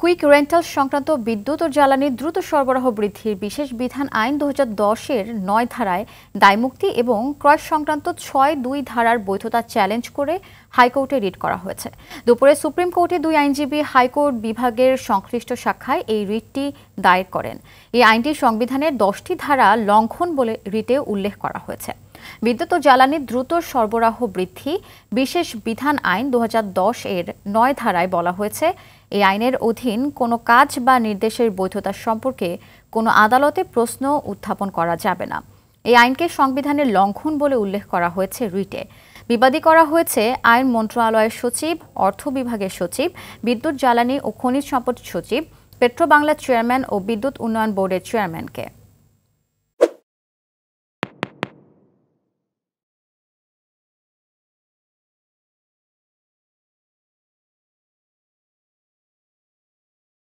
Quick rental সংক্রান্ত বিদ্যুৎ ও জ্বালানির দ্রুত সরবরাহ বৃদ্ধির বিশেষ বিধান আইন ২০১০-এর ৯ ধারায় দায়মুক্তি এবং ক্রয় সংক্রান্ত ৬(২) ধারার বৈধতা চ্যালেঞ্জ করে হাইকোর্টে রিট করা হয়েছে। দুপুরে সুপ্রিম কোর্টে দুই আইনজীবী হাইকোর্ট বিভাগের সংশ্লিষ্ট শাখায় এই রিটটি দায়ের করেন। এই আইনটি সংবিধানের ১০টি ধারা লঙ্ঘন বলে রিটে উল্লেখ করা হয়েছে। বিদ্যুৎ ও জ্বালানির দ্রুত সরবরাহ বৃদ্ধি বিশেষ বিধান আইন ২০১০-এর ৯ ধারায় বলা হয়েছে, এই আইনের অধীন কোনো কাজ বা নির্দেশের বৈধতা সম্পর্কে কোনো আদালতে প্রশ্ন উত্থাপন করা যাবে না। এই আইনকে সংবিধানের লঙ্ঘন বলে উল্লেখ করা হয়েছে রিটে। বিবাদী করা হয়েছে আইন মন্ত্রণালয়ের সচিব, অর্থ বিভাগের সচিব, বিদ্যুৎ জ্বালানি ও খনিজ সম্পদ সচিব, পেট্রোবাংলা চেয়ারম্যান ও বিদ্যুৎ উন্নয়ন বোর্ডের চেয়ারম্যানকে।